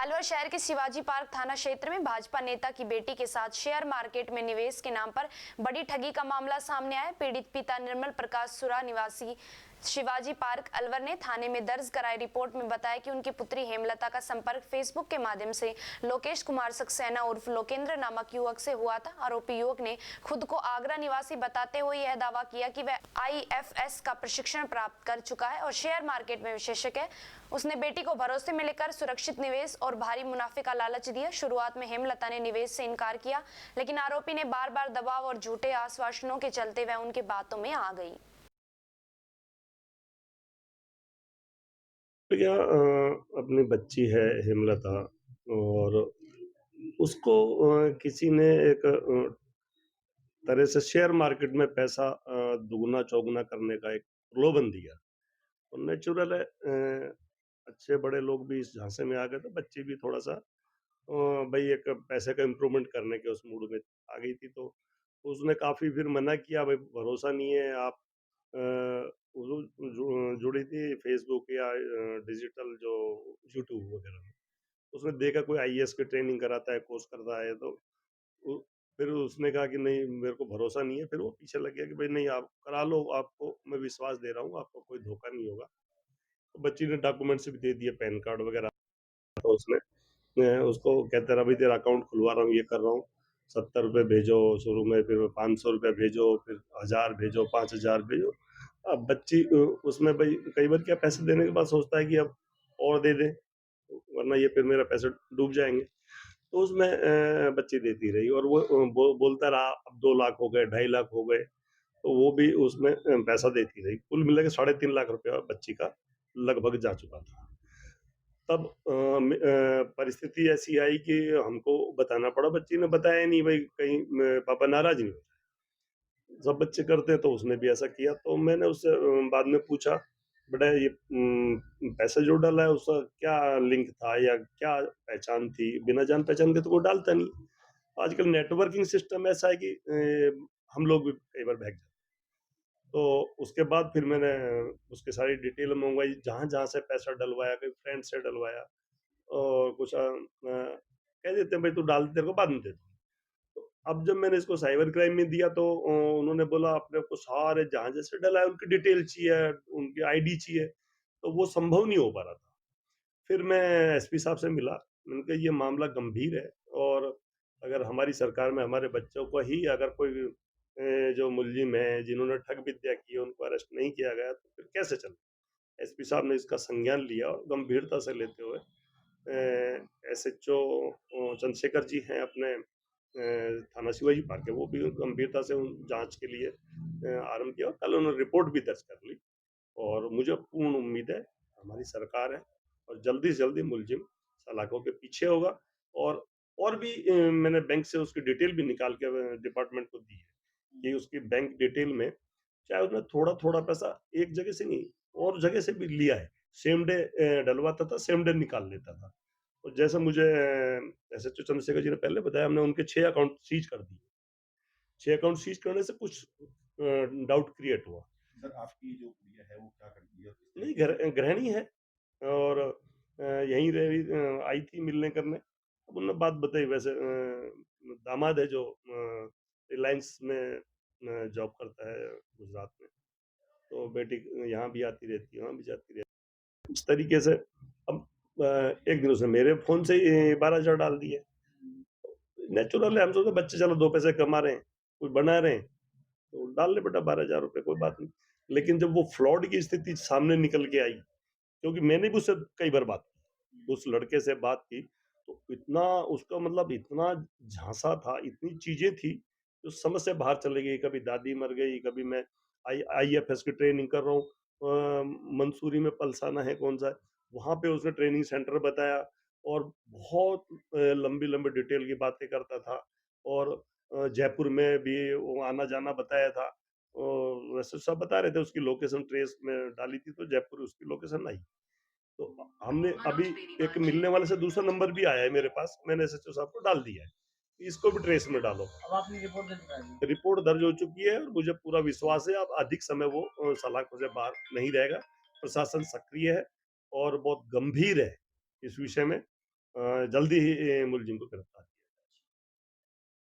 अलवर शहर के शिवाजी पार्क थाना क्षेत्र में भाजपा नेता की बेटी के साथ शेयर मार्केट में निवेश के नाम पर बड़ी ठगी का मामला सामने आया। पीड़ित पिता निर्मल प्रकाश सुरा निवासी शिवाजी पार्क अलवर ने थाने में दर्ज कराई रिपोर्ट में बताया कि उनकी पुत्री हेमलता का संपर्क फेसबुक के माध्यम से लोकेश कुमार सक्सेना उर्फ लोकेंद्र नामक युवक से हुआ था। आरोपी युवक ने खुद को आगरा निवासी बताते हुए यह दावा किया कि वह आईएफएस का प्रशिक्षण प्राप्त कर चुका है और शेयर मार्केट में विशेषज्ञ है। उसने बेटी को भरोसे में लेकर सुरक्षित निवेश और भारी मुनाफे का लालच दिया। शुरुआत में हेमलता ने निवेश से इनकार किया, लेकिन आरोपी ने बार बार दबाव और झूठे आश्वासनों के चलते वह उनकी बातों में आ गई। भैया अपनी बच्ची है हेमलता और उसको किसी ने एक तरह से शेयर मार्केट में पैसा दुगना चौगुना करने का एक प्रलोभन दिया और नेचुरल है अच्छे बड़े लोग भी इस झांसे में आ गए थे। बच्ची भी थोड़ा सा भाई एक पैसे का इम्प्रूवमेंट करने के उस मूड में आ गई थी, तो उसने काफ़ी फिर मना किया, भाई भरोसा नहीं है आप अ, जुड़ी थी फेसबुक या डिजिटल जो यूट्यूब वगैरह में। उसने देखा कोई आईएएस की ट्रेनिंग कराता है, कोर्स करता है, तो उ फिर उसने कहा कि नहीं मेरे को भरोसा नहीं है। फिर वो पीछे लग गया कि भाई नहीं आप करा लो, आपको मैं विश्वास दे रहा हूँ, आपको कोई धोखा नहीं होगा। तो बच्ची ने डॉक्यूमेंट्स भी दे दिए, पैन कार्ड वगैरह। तो उसने उसको कहता रहा भाई तेरा अकाउंट खुलवा रहा हूँ, ये कर रहा हूँ, ₹70 भेजो शुरू में, फिर ₹500 भेजो, फिर 1000 भेजो, 5000 भेजो। अब बच्ची उसमें भाई कई बार क्या पैसे देने के बाद सोचता है कि अब और दे दें, वरना ये फिर मेरा पैसे डूब जाएँगे। तो उसमें बच्ची देती रही और वो बोलता रहा, अब 2 लाख हो गए, 2.5 लाख हो गए, तो वो भी उसमें पैसा देती रही। कुल मिला के ₹3.5 लाख बच्ची का लगभग जा चुका था। तब परिस्थिति ऐसी आई कि हमको बताना पड़ा, बच्ची ने बताया नहीं, भाई कहीं पापा नाराज़ नहीं हो जाए। सब बच्चे करते हैं, तो उसने भी ऐसा किया। तो मैंने उससे बाद में पूछा, बेटा ये पैसा जो डाला है उसका क्या लिंक था या क्या पहचान थी? बिना जान-पहचान के तो कोई डालता नहीं। आजकल नेटवर्किंग सिस्टम ऐसा है कि हम लोग भी कई बार बहक जाते हैं। तो उसके बाद फिर मैंने उसकी सारी डिटेल मँगवाई, जहाँ-जहाँ से पैसा डलवाया, कहीं फ्रेंड से डलवाया और कुछ कह देते हैं भाई तू डाल, तेरे को बाद में दे दूँगा। तो अब जब मैंने इसको साइबर क्राइम में दिया, तो उन्होंने बोला अपने को सारे जहाँ जैसे डला है उनकी डिटेल चाहिए, उनकी आईडी चाहिए, तो वो संभव नहीं हो पा रहा था। फिर मैं एसपी साहब से मिला, मैंने कहा ये मामला गंभीर है और अगर हमारी सरकार में हमारे बच्चों को ही अगर कोई जो मुलजिम है, जिन्होंने ठग विद्या की है, उनको अरेस्ट नहीं किया गया, तो फिर कैसे चले? एसपी साहब ने इसका संज्ञान लिया और गंभीरता से लेते हुए एसएचओ चंद्रशेखर जी हैं अपने थाना शिवाजी पार्क के, वो भी गंभीरता से उन जाँच के लिए आरंभ किया और कल उन्होंने रिपोर्ट भी दर्ज कर ली। और मुझे पूर्ण उम्मीद है हमारी सरकार है और जल्दी से जल्दी मुलजिम सलाखों के पीछे होगा। और भी मैंने बैंक से उसकी डिटेल भी निकाल के डिपार्टमेंट को दी है कि उसकी बैंक डिटेल में चाहे उसने थोड़ा-थोड़ा पैसा एक जगह से नहीं और जगह से भी लिया है। सेम डे डलवाता था, सेम डे निकाल लेता था। और जैसा मुझे एसएचओ चंद्रशेखर जी ने पहले बताया, हमने उनके 6 अकाउंट सीज कर दिए। 6 अकाउंट सीज करने से कुछ डाउट क्रिएट हुआ। सर आपकी जो गुड़िया है वो क्या करती है और किस नहीं, तरीके से? गृहिणी है और यहीं रही, आई थी मिलने करने। अब उन्होंने बात बताई, वैसे दामाद है जो रिलायंस में जॉब करता है गुजरात में। तो बेटी यहाँ भी आती रहती है, वहाँ भी जाती रहती है। इस तरीके से अब एक दिन उसने मेरे फ़ोन से ही 12,000 डाल दिए। नेचुरल है, हम सोचे बच्चे चलो 2 पैसे कमा रहे हैं, कुछ बना रहे हैं, तो डाल ले बेटा ₹12,000 कोई बात नहीं। लेकिन जब वो फ्रॉड की स्थिति सामने निकल के आई, क्योंकि मैंने भी उससे कई बार बात की, उस लड़के से बात की, तो इतना उसका मतलब इतना झांसा था, इतनी चीज़ें थी, जो समझ से बाहर चली गई। कभी दादी मर गई, कभी मैं आईएफएस की ट्रेनिंग कर रहा हूँ, मंसूरी में पलसाना है कौन-सा है, वहाँ पे उसने ट्रेनिंग सेंटर बताया और बहुत लंबी-लंबी डिटेल की बातें करता था और जयपुर में भी वो आना-जाना बताया था। वैसे सब बता रहे थे, उसकी लोकेशन ट्रेस में डाली थी, तो जयपुर उसकी लोकेशन आई। तो हमने अभी एक मिलने वाले से दूसरा नंबर भी आया है मेरे पास, मैंने एसएचओ साहब को डाल दिया है, इसको भी ट्रेस में डालो। अब आपने रिपोर्ट दर्ज करा दी। रिपोर्ट दर्ज हो चुकी है और मुझे पूरा विश्वास है अब अधिक समय वो सलाखों से बाहर नहीं रहेगा। प्रशासन सक्रिय है और बहुत गंभीर है इस विषय में। जल्दी ही मुलजिम को गिरफ्तार